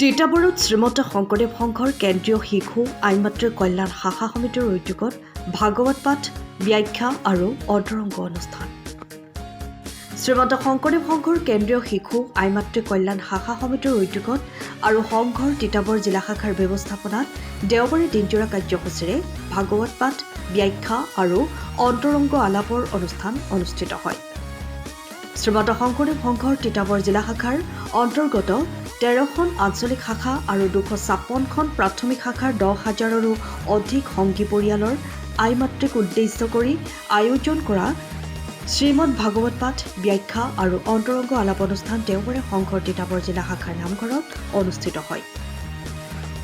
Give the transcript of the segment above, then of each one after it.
তিতাবৰত শ্ৰীমন্ত শংকৰদেৱ সংঘৰ কেন্দ্ৰীয় শিশু আইন মাতৃ কল্যাণ শাখা সমিতিৰ উদ্যোগত ভাগৱত পাঠ, ব্যাখ্যা আৰু অন্তৰংগ অনুষ্ঠান। শ্ৰীমন্ত শংকৰদেৱ সংঘৰ কেন্দ্ৰীয় শিশু আইন মাতৃ কল্যাণ শাখা সমিতিৰ উদ্যোগত আৰু সংঘৰ তিতাবৰ জিলা শাখাৰ ব্যৱস্থাপনাত দেওবাৰে দিনজোৰা কাৰ্যসূচীৰে ভাগৱত পাঠ, ব্যাখ্যা আৰু অন্তৰংগ আলাপৰ অনুষ্ঠান অনুষ্ঠিত হয়। শ্ৰীমন্ত শংকৰদেৱ সংঘৰ তিতাবৰ জিলা শাখাৰ অন্তৰ্গত 13খন আঞ্চলিক শাখা আৰু 256খন প্ৰাথমিক শাখাৰ 10,000ৰো অধিক সংগী পৰিয়ালৰ আই মাতৃক উদ্দেশ্য কৰি আয়োজন কৰা শ্ৰীমদ ভাগৱত পাঠ, ব্যাখ্যা আৰু অন্তৰংগ আলাপ অনুষ্ঠান দেওবাৰে সংঘৰ তিতাবৰ জিলা শাখাৰ নামঘৰত অনুষ্ঠিত হয়।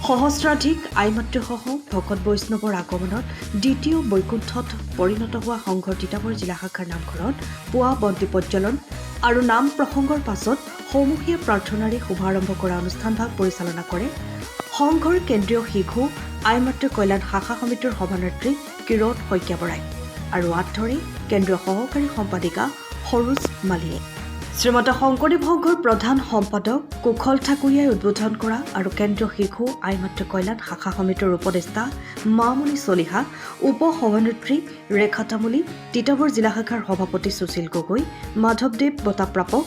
সহস্ৰাধিক আই মাতৃসহ ভকত বৈষ্ণৱৰ আগমনত দ্বিতীয় বৈকুণ্ঠত পৰিণত হোৱা সংঘৰ তিতাবৰ জিলা শাখাৰ নামঘৰত পুৱা বন্তি প্ৰজ্বলন আৰু নাম প্ৰসংগৰ পাছত সমূহীয়া প্ৰাৰ্থনাৰে শুভাৰম্ভ কৰা অনুষ্ঠানভাগ পৰিচালনা কৰে সংঘৰ কেন্দ্ৰীয় শিশু আই মাতৃ কল্যাণ শাখা সমিতিৰ সভানেত্ৰী কিৰণ শইকীয়া বৰাই আৰু আঁত ধৰে কেন্দ্ৰীয় সহকাৰী সম্পাদিকা সৰোজ মালিয়ে। শ্ৰীমন্ত শংকৰদেৱ সংঘৰ প্ৰধান সম্পাদক কুশল ঠাকুৰীয়াই উদ্বোধন কৰা আৰু কেন্দ্ৰীয় শিশু আই মাতৃ কল্যাণ শাখা সমিতিৰ উপদেষ্টা মামণি চলিহা, উপ সভানেত্ৰী ৰেখা তামুলী, তিতাবৰ জিলা শাখাৰ সভাপতি সুশীল গগৈ, মাধৱদেৱ বঁটা প্ৰাপক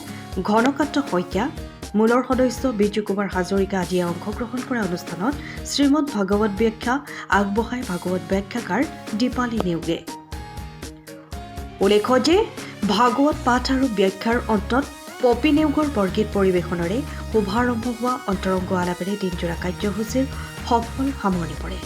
ঘনকান্ত শইকীয়া, মূলৰ সদস্য বিজু কুমাৰ হাজৰিকা আদিয়ে অংশগ্ৰহণ কৰা অনুষ্ঠানত শ্ৰীমদ ভাগৱত ব্যাখ্যা আগবঢ়াই ভাগৱত ব্যাখ্যাকাৰ দীপালী নেওগে। উল্লেখ্য যে ভাগৱত পাঠ আৰু ব্যাখ্যাৰ অন্তত পপী নেওগৰ বৰগীত পৰিৱেশনেৰে শুভাৰম্ভ হোৱা অন্তৰংগ আলাপেৰে দিনজোৰা কাৰ্যসূচীৰ সফল সামৰণি পৰে।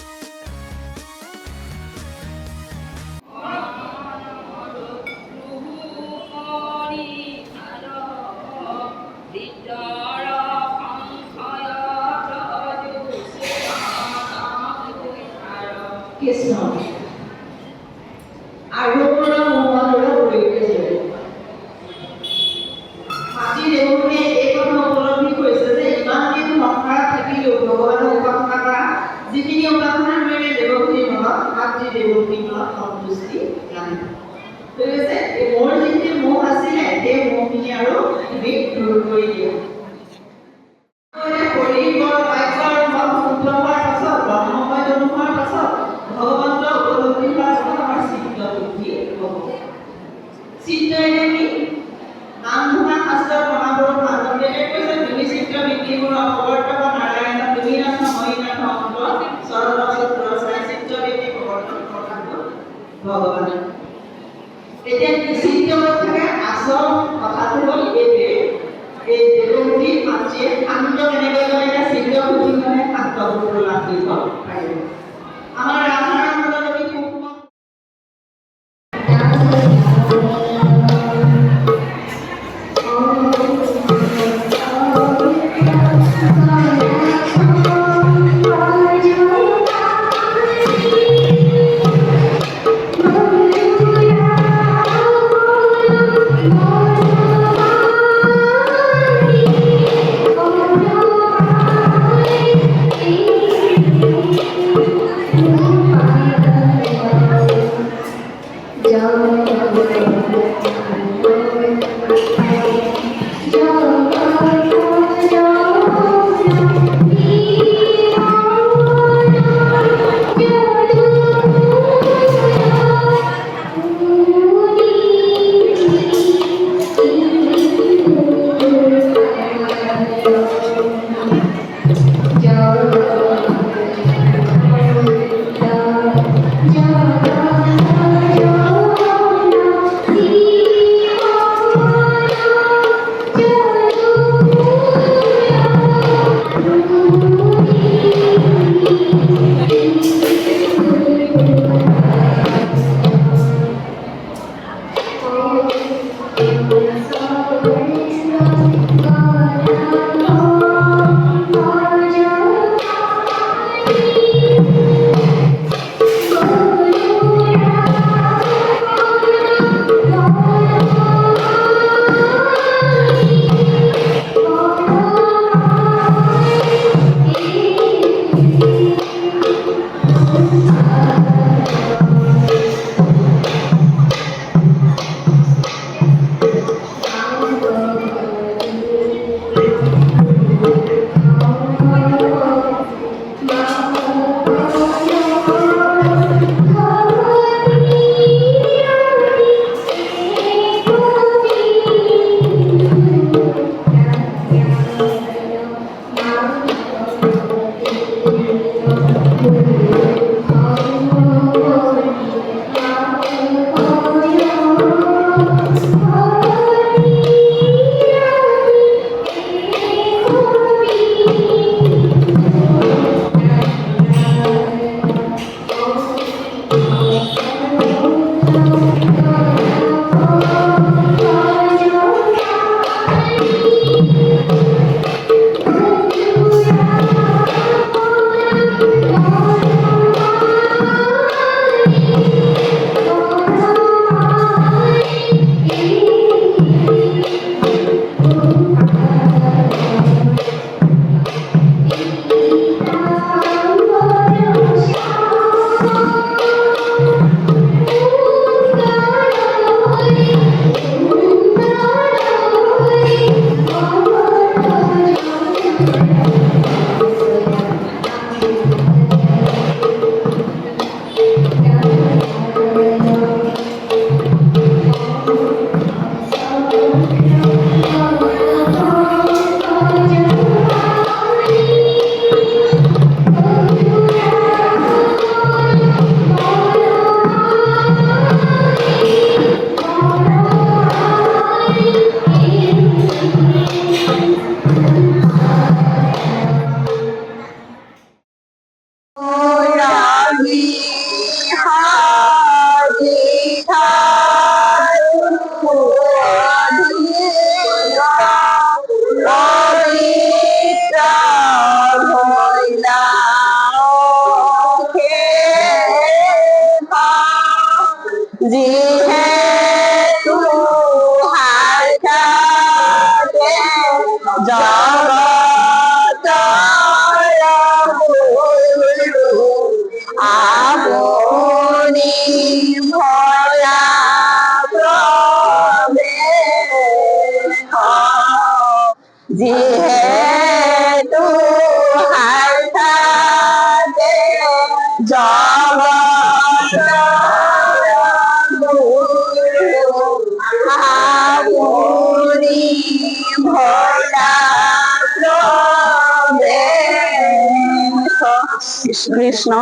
কৃষ্ণ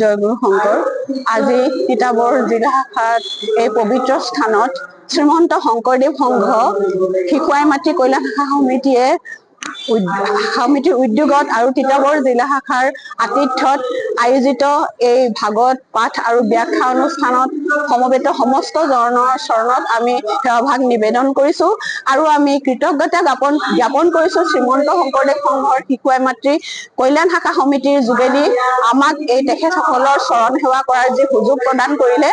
জয়গুৰু শংকৰ। আজি তিতাবৰ জিলা শাখাত এই পবিত্ৰ স্থানত শ্ৰীমন্ত শংকৰদেৱ সংঘ শিশু আই মাতৃ কল্যাণ শাখা সমিতিৰ উদ্যোগত আৰু তিতাবৰ জিলা শাখাৰ আতিথ্যত আয়োজিত এই ভাগৱত পাঠ আৰু ব্যাখ্যা অনুষ্ঠানত সমবেত সমস্ত জনৰ চৰণত আমি সেৱাভাগ নিবেদন কৰিছো আৰু আমি কৃতজ্ঞতা জ্ঞাপন কৰিছো শ্ৰীমন্ত শংকৰদেৱ সংঘৰ শিশু আই মাতৃ কল্যাণ শাখা সমিতিৰ যোগেদি আমাক এই তেখেতসকলৰ চৰণ সেৱা কৰাৰ যি সুযোগ প্ৰদান কৰিলে।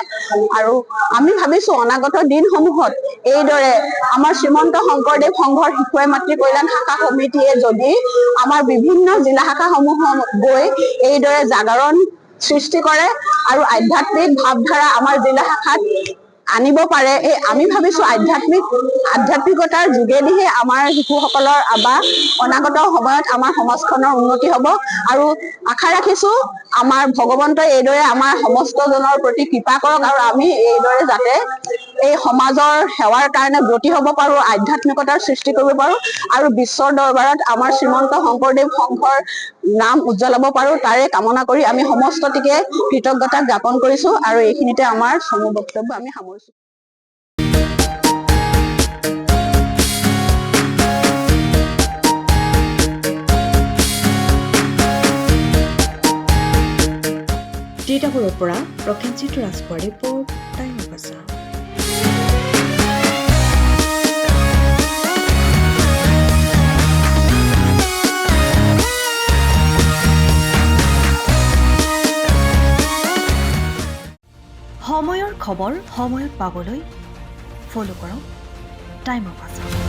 আৰু আমি ভাবিছো অনাগত দিনসমূহত এইদৰে আমাৰ শ্ৰীমন্ত শংকৰদেৱ সংঘৰ শিশু আই মাতৃ কল্যাণ শাখা সমিতিয়ে যদি আমাৰ বিভিন্ন জিলা শাখাসমূহত গৈ এইদৰে জাগৰণ সৃষ্টি কৰে আৰু আধ্যাত্মিক ভাৱধাৰা আমাৰ জিলা শাখাত আনিব পাৰে। আমি ভাবিছো আধ্যাত্মিকতাৰ যোগেদিহে আমাৰ শিশুসকলৰ বা অনাগত সময়ত আমাৰ সমাজখনৰ উন্নতি হ'ব। আৰু আশা ৰাখিছো আমাৰ ভগৱন্তই এইদৰে আমাৰ সমস্ত জনৰ প্ৰতি কৃপা কৰক আৰু আমি এইদৰে যাতে এই সমাজৰ সেৱাৰ কাৰণে ব্ৰতী হ'ব পাৰো, আধ্যাত্মিকতাৰ সৃষ্টি কৰিব পাৰো আৰু বিশ্বৰ দৰবাৰত আমাৰ শ্ৰীমন্ত শংকৰদেৱ সংঘৰ নাম উজ্জ্বলাব পাৰো, তাৰে কামনা কৰি আমি সমস্তটিকে কৃতজ্ঞতা জ্ঞাপন কৰিছো আৰু এইখিনিতে আমাৰ চমু বক্তব্য আমি সামৰিছো। তিতাবৰৰ পৰা প্ৰসেনজিৎ ৰাজখোৱাৰ ৰিপৰ্ট, টাইম অফ আছাম। সময়ৰ খবৰ সময়ত পাবলৈ ফ'ল' কৰক টাইম অফ আছাম।